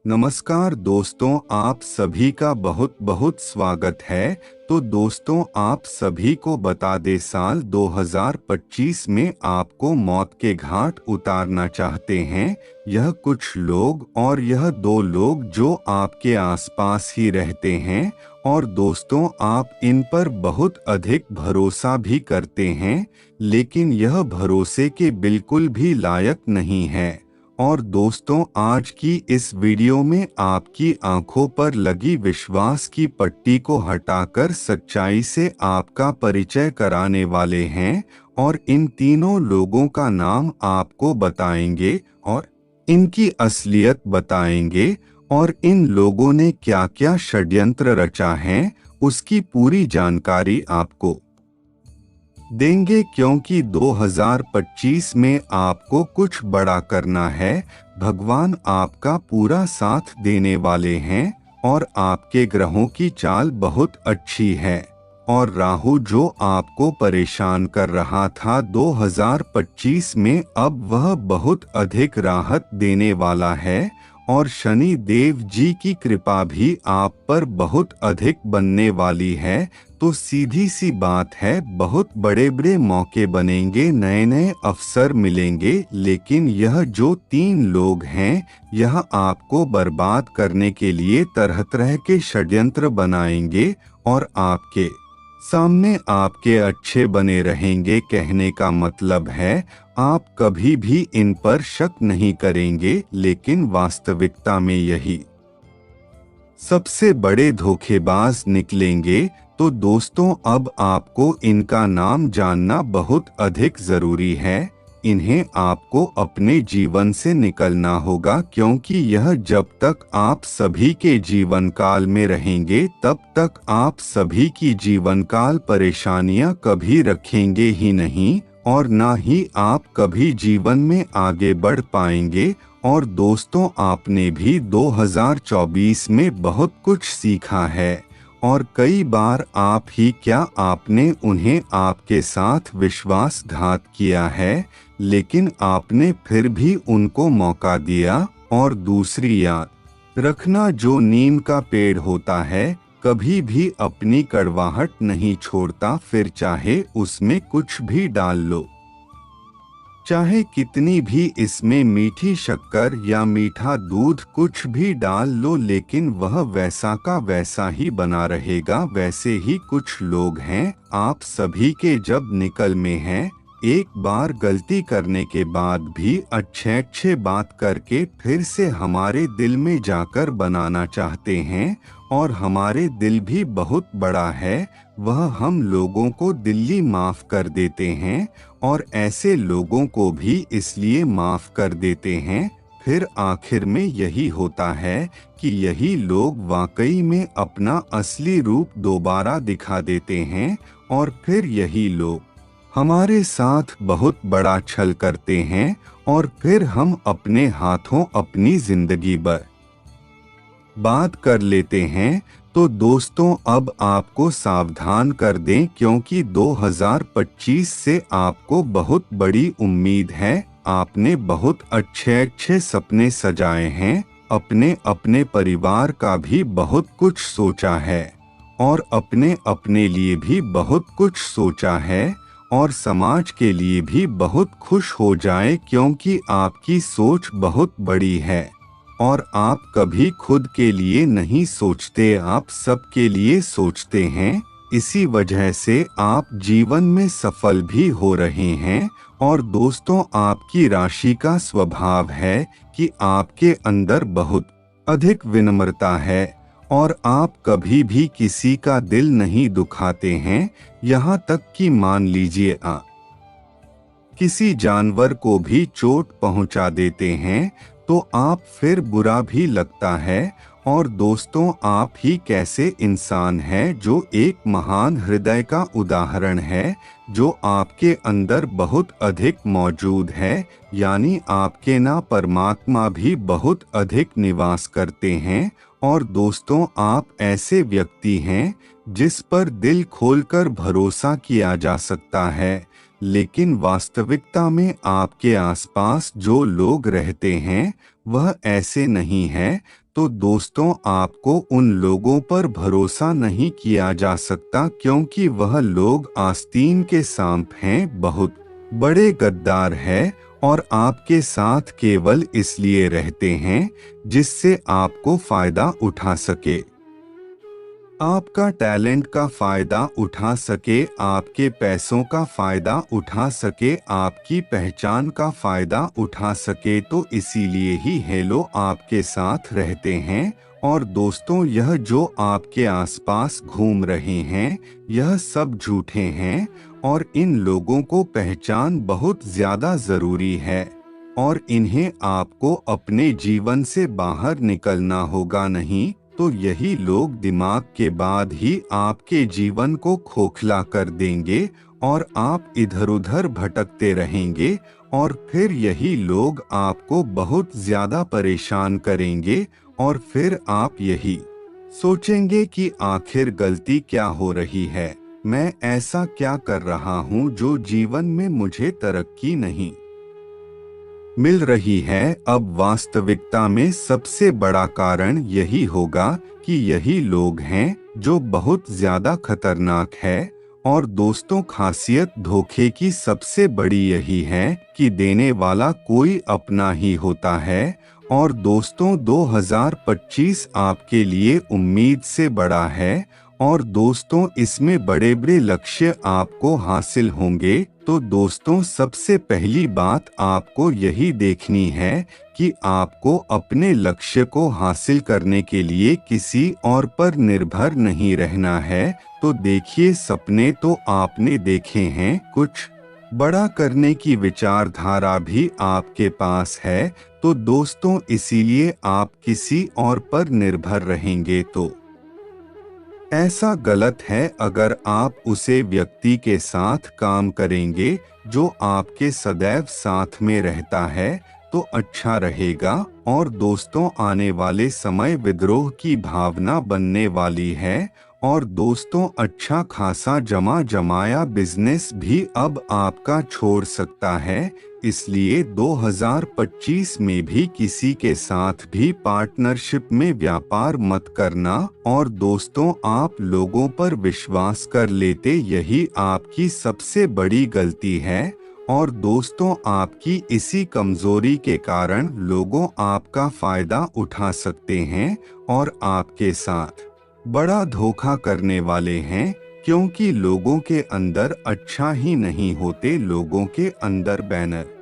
नमस्कार दोस्तों, आप सभी का बहुत बहुत स्वागत है। तो दोस्तों, आप सभी को बता दें, साल 2025 में आपको मौत के घाट उतारना चाहते हैं यह कुछ लोग, और यह दो लोग जो आपके आसपास ही रहते हैं। और दोस्तों, आप इन पर बहुत अधिक भरोसा भी करते हैं, लेकिन यह भरोसे के बिल्कुल भी लायक नहीं है। और दोस्तों, आज की इस वीडियो में आपकी आंखों पर लगी विश्वास की पट्टी को हटाकर सच्चाई से आपका परिचय कराने वाले हैं, और इन तीनों लोगों का नाम आपको बताएंगे और इनकी असलियत बताएंगे, और इन लोगों ने क्या क्या षड्यंत्र रचा है उसकी पूरी जानकारी आपको देंगे, क्योंकि 2025 में आपको कुछ बड़ा करना है। भगवान आपका पूरा साथ देने वाले हैं, और आपके ग्रहों की चाल बहुत अच्छी है। और राहु जो आपको परेशान कर रहा था 2025 में, अब वह बहुत अधिक राहत देने वाला है। और शनि देव जी की कृपा भी आप पर बहुत अधिक बनने वाली है। तो सीधी सी बात है, बहुत बड़े बड़े मौके बनेंगे, नए नए अवसर मिलेंगे, लेकिन यह जो तीन लोग हैं यह आपको बर्बाद करने के लिए तरह तरह के षड्यंत्र बनाएंगे, और आपके सामने आपके अच्छे बने रहेंगे। कहने का मतलब है, आप कभी भी इन पर शक नहीं करेंगे, लेकिन वास्तविकता में यही सबसे बड़े धोखेबाज निकलेंगे। तो दोस्तों, अब आपको इनका नाम जानना बहुत अधिक जरूरी है। इन्हें आपको अपने जीवन से निकलना होगा, क्योंकि यह जब तक आप सभी के जीवन काल में रहेंगे तब तक आप सभी की जीवन काल परेशानियां कभी रखेंगे ही नहीं, और ना ही आप कभी जीवन में आगे बढ़ पाएंगे। और दोस्तों, आपने भी 2024 में बहुत कुछ सीखा है, और कई बार आप ही क्या, आपने उन्हें आपके साथ विश्वासघात किया है, लेकिन आपने फिर भी उनको मौका दिया। और दूसरी याद रखना, जो नीम का पेड़ होता है कभी भी अपनी कड़वाहट नहीं छोड़ता, फिर चाहे उसमें कुछ भी डाल लो, चाहे कितनी भी इसमें मीठी शक्कर या मीठा दूध कुछ भी डाल लो, लेकिन वह वैसा का वैसा ही बना रहेगा। वैसे ही कुछ लोग हैं आप सभी के, जब निकल में हैं, एक बार गलती करने के बाद भी अच्छे अच्छे बात करके फिर से हमारे दिल में जाकर बनाना चाहते हैं। और हमारे दिल भी बहुत बड़ा है, वह हम लोगों को दिल्ली माफ कर देते हैं, और ऐसे लोगों को भी इसलिए माफ कर देते हैं। फिर आखिर में यही होता है कि यही लोग वाकई में अपना असली रूप दोबारा दिखा देते हैं, और फिर यही लोग हमारे साथ बहुत बड़ा छल करते हैं, और फिर हम अपने हाथों अपनी जिंदगी बर्बाद कर लेते हैं। तो दोस्तों, अब आपको सावधान कर दें, क्योंकि 2025 से आपको बहुत बड़ी उम्मीद है। आपने बहुत अच्छे अच्छे सपने सजाए हैं, अपने अपने परिवार का भी बहुत कुछ सोचा है, और अपने अपने लिए भी बहुत कुछ सोचा है, और समाज के लिए भी बहुत खुश हो जाए, क्योंकि आपकी सोच बहुत बड़ी है। और आप कभी खुद के लिए नहीं सोचते, आप सबके लिए सोचते हैं। इसी वजह से आप जीवन में सफल भी हो रहे हैं। और दोस्तों, आपकी राशि का स्वभाव है कि आपके अंदर बहुत अधिक विनम्रता है, और आप कभी भी किसी का दिल नहीं दुखाते हैं। यहाँ तक कि मान लीजिए आप किसी जानवर को भी चोट पहुंचा देते हैं तो आप फिर बुरा भी लगता है। और दोस्तों, आप ही कैसे इंसान हैं जो एक महान हृदय का उदाहरण है, जो आपके अंदर बहुत अधिक मौजूद है, यानी आपके ना परमात्मा भी बहुत अधिक निवास करते हैं। और दोस्तों, आप ऐसे व्यक्ति हैं जिस पर दिल खोलकर भरोसा किया जा सकता है, लेकिन वास्तविकता में आपके आसपास जो लोग रहते हैं वह ऐसे नहीं है। तो दोस्तों आपको उन लोगों पर भरोसा नहीं किया जा सकता, क्योंकि वह लोग आस्तीन के सांप हैं, बहुत बड़े गद्दार हैं और आपके साथ केवल इसलिए रहते हैं जिससे आपको फायदा उठा सके, आपका टैलेंट का फायदा उठा सके, आपके पैसों का फायदा उठा सके, आपकी पहचान का फायदा उठा सके। तो इसीलिए ही ये लोग आपके साथ रहते हैं। और दोस्तों यह जो आपके आसपास घूम रहे हैं यह सब झूठे हैं और इन लोगों को पहचान बहुत ज्यादा जरूरी है और इन्हें आपको अपने जीवन से बाहर निकलना होगा, नहीं तो यही लोग दिमाग के बाद ही आपके जीवन को खोखला कर देंगे और आप इधर उधर भटकते रहेंगे और फिर यही लोग आपको बहुत ज्यादा परेशान करेंगे और फिर आप यही सोचेंगे कि आखिर गलती क्या हो रही है, मैं ऐसा क्या कर रहा हूँ जो जीवन में मुझे तरक्की नहीं मिल रही है। अब वास्तविकता में सबसे बड़ा कारण यही होगा कि यही लोग हैं जो बहुत ज्यादा खतरनाक है। और दोस्तों खासियत धोखे की सबसे बड़ी यही है कि देने वाला कोई अपना ही होता है। और दोस्तों 2025 आपके लिए उम्मीद से बड़ा है और दोस्तों इसमें बड़े बड़े लक्ष्य आपको हासिल होंगे। तो दोस्तों सबसे पहली बात आपको यही देखनी है कि आपको अपने लक्ष्य को हासिल करने के लिए किसी और पर निर्भर नहीं रहना है। तो देखिए सपने तो आपने देखे हैं, कुछ बड़ा करने की विचारधारा भी आपके पास है। तो दोस्तों इसीलिए आप किसी और पर निर्भर रहेंगे तो ऐसा गलत है। अगर आप उसे व्यक्ति के साथ काम करेंगे जो आपके सदैव साथ में रहता है तो अच्छा रहेगा। और दोस्तों आने वाले समय विद्रोह की भावना बनने वाली है और दोस्तों अच्छा खासा जमा जमाया बिजनेस भी अब आपका छोड़ सकता है। इसलिए 2025 में भी किसी के साथ भी पार्टनरशिप में व्यापार मत करना। और दोस्तों आप लोगों पर विश्वास कर लेते, यही आपकी सबसे बड़ी गलती है। और दोस्तों आपकी इसी कमजोरी के कारण लोगों आपका फायदा उठा सकते हैं और आपके साथ बड़ा धोखा करने वाले हैं, क्योंकि लोगों के अंदर अच्छा ही नहीं होते, लोगों के अंदर बैनर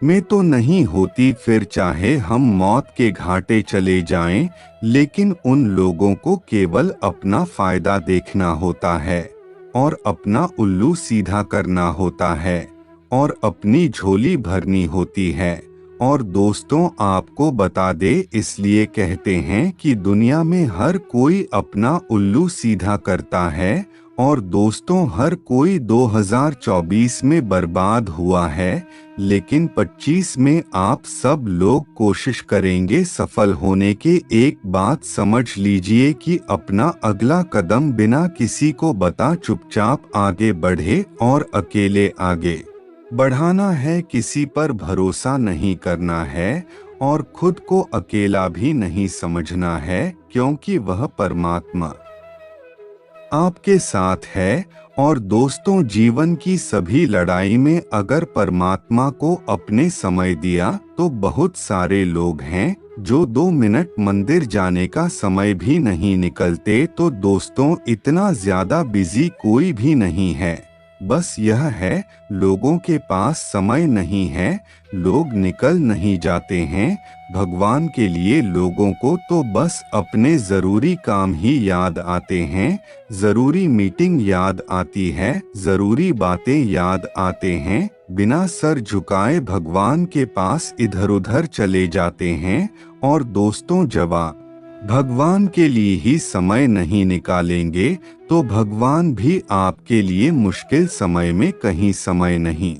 में तो नहीं होती। फिर चाहे हम मौत के घाटे चले जाएं, लेकिन उन लोगों को केवल अपना फायदा देखना होता है और अपना उल्लू सीधा करना होता है और अपनी झोली भरनी होती है। और दोस्तों आपको बता दे, इसलिए कहते हैं कि दुनिया में हर कोई अपना उल्लू सीधा करता है। और दोस्तों हर कोई 2024 में बर्बाद हुआ है, लेकिन 25 में आप सब लोग कोशिश करेंगे सफल होने के। एक बात समझ लीजिए कि अपना अगला कदम बिना किसी को बता चुपचाप आगे बढ़े और अकेले आगे बढ़ाना है, किसी पर भरोसा नहीं करना है और खुद को अकेला भी नहीं समझना है, क्योंकि वह परमात्मा आपके साथ है। और दोस्तों जीवन की सभी लड़ाई में अगर परमात्मा को अपने समय दिया तो बहुत सारे लोग हैं जो 2 मिनट मंदिर जाने का समय भी नहीं निकलते। तो दोस्तों इतना ज्यादा बिजी कोई भी नहीं है, बस यह है लोगों के पास समय नहीं है, लोग निकल नहीं जाते हैं भगवान के लिए। लोगों को तो बस अपने जरूरी काम ही याद आते हैं, जरूरी मीटिंग याद आती है, जरूरी बातें याद आते हैं। बिना सर झुकाए भगवान के पास इधर उधर चले जाते हैं। और दोस्तों जवाब भगवान के लिए ही समय नहीं निकालेंगे तो भगवान भी आपके लिए मुश्किल समय में कहीं समय नहीं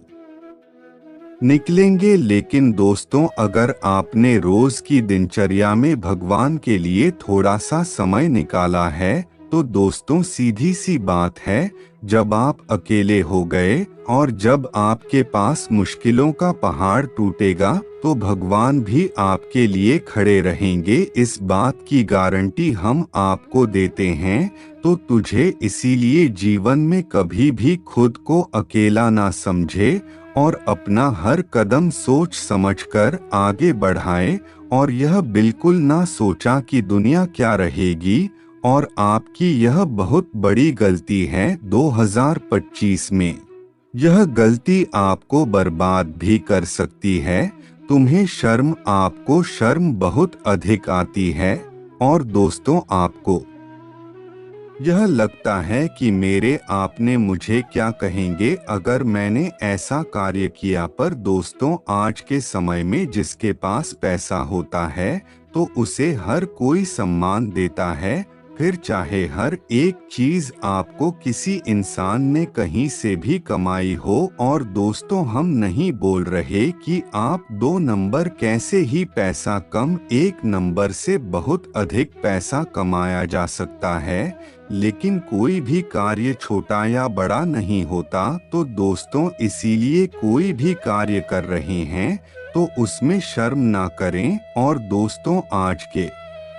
निकलेंगे। लेकिन दोस्तों अगर आपने रोज की दिनचर्या में भगवान के लिए थोड़ा सा समय निकाला है तो दोस्तों सीधी सी बात है, जब आप अकेले हो गए और जब आपके पास मुश्किलों का पहाड़ टूटेगा तो भगवान भी आपके लिए खड़े रहेंगे, इस बात की गारंटी हम आपको देते हैं। तो तुझे इसीलिए जीवन में कभी भी खुद को अकेला ना समझे और अपना हर कदम सोच समझकर आगे बढ़ाए, और यह बिल्कुल ना सोचा कि दुनिया क्या रहेगी। और आपकी यह बहुत बड़ी गलती है 2025 में। यह गलती आपको बर्बाद भी कर सकती है। तुम्हें शर्म, आपको शर्म बहुत अधिक आती है। और दोस्तों आपको यह लगता है कि मेरे आपने मुझे क्या कहेंगे अगर मैंने ऐसा कार्य किया, पर दोस्तों आज के समय में जिसके पास पैसा होता है तो उसे हर कोई सम्मान देता है, फिर चाहे हर एक चीज आपको किसी इंसान ने कहीं से भी कमाई हो। और दोस्तों हम नहीं बोल रहे कि आप 2 नंबर कैसे ही पैसा कम 1 नंबर से बहुत अधिक पैसा कमाया जा सकता है, लेकिन कोई भी कार्य छोटा या बड़ा नहीं होता। तो दोस्तों इसीलिए कोई भी कार्य कर रहे हैं तो उसमें शर्म ना करें। और दोस्तों आज के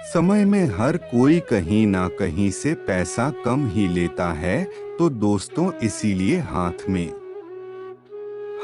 समय में हर कोई कहीं ना कहीं से पैसा कम ही लेता है, तो दोस्तों इसीलिए हाथ में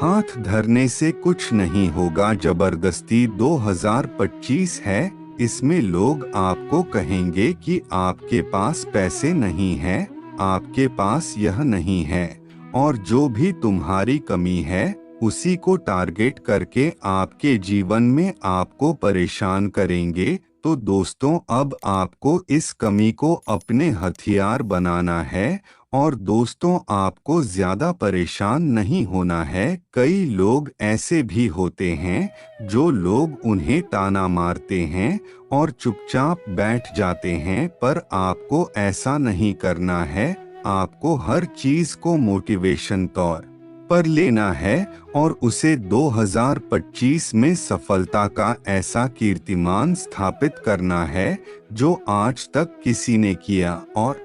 हाथ धरने से कुछ नहीं होगा। जबरदस्ती 2025 है, इसमें लोग आपको कहेंगे कि आपके पास पैसे नहीं हैं, आपके पास यह नहीं है, और जो भी तुम्हारी कमी है उसी को टारगेट करके आपके जीवन में आपको परेशान करेंगे। तो दोस्तों अब आपको इस कमी को अपने हथियार बनाना है, और दोस्तों आपको ज्यादा परेशान नहीं होना है। कई लोग ऐसे भी होते हैं जो लोग उन्हें ताना मारते हैं और चुपचाप बैठ जाते हैं, पर आपको ऐसा नहीं करना है। आपको हर चीज को मोटिवेशन तौर पर लेना है और उसे 2025 में सफलता का ऐसा कीर्तिमान स्थापित करना है जो आज तक किसी ने किया। और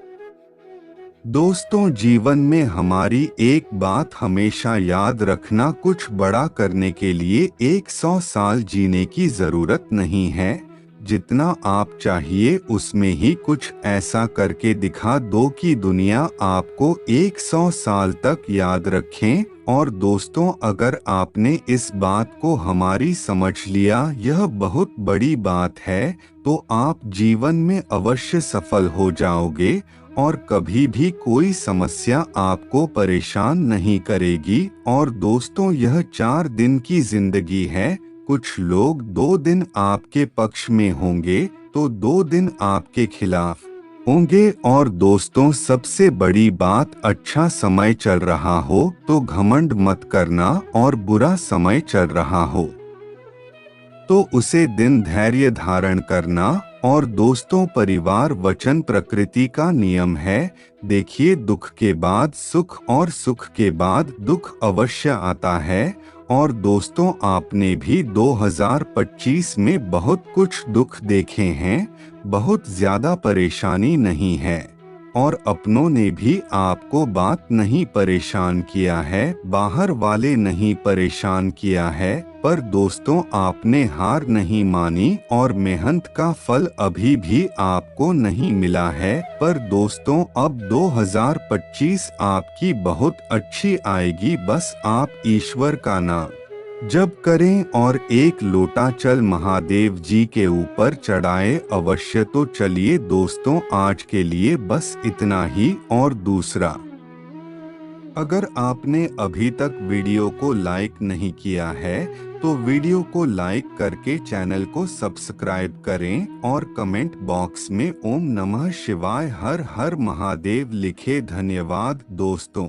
दोस्तों जीवन में हमारी एक बात हमेशा याद रखना, कुछ बड़ा करने के लिए 100 साल जीने की जरूरत नहीं है। जितना आप चाहिए उसमें ही कुछ ऐसा करके दिखा दो कि दुनिया आपको 100 साल तक याद रखें। और दोस्तों अगर आपने इस बात को हमारी समझ लिया, यह बहुत बड़ी बात है, तो आप जीवन में अवश्य सफल हो जाओगे और कभी भी कोई समस्या आपको परेशान नहीं करेगी। और दोस्तों यह 4 दिन की जिंदगी है, कुछ लोग 2 दिन आपके पक्ष में होंगे तो 2 दिन आपके खिलाफ होंगे। और दोस्तों सबसे बड़ी बात, अच्छा समय चल रहा हो तो घमंड मत करना, और बुरा समय चल रहा हो तो उसे दिन धैर्य धारण करना। और दोस्तों परिवार वचन प्रकृति का नियम है। देखिए दुख के बाद सुख और सुख के बाद दुख अवश्य आता है। और दोस्तों आपने भी 2025 में बहुत कुछ दुख देखे हैं, बहुत ज्यादा परेशानी नहीं है, और अपनों ने भी आपको बात नहीं परेशान किया है, बाहर वाले नहीं परेशान किया है, पर दोस्तों आपने हार नहीं मानी और मेहनत का फल अभी भी आपको नहीं मिला है। पर दोस्तों अब 2025 आपकी बहुत अच्छी आएगी, बस आप ईश्वर का नाम जप करें और एक लोटा जल महादेव जी के ऊपर चढ़ाए अवश्य। तो चलिए दोस्तों आज के लिए बस इतना ही। और दूसरा, अगर आपने अभी तक वीडियो को लाइक नहीं किया है तो वीडियो को लाइक करके चैनल को सब्सक्राइब करें और कमेंट बॉक्स में ओम नमः शिवाय हर हर महादेव लिखे। धन्यवाद दोस्तों।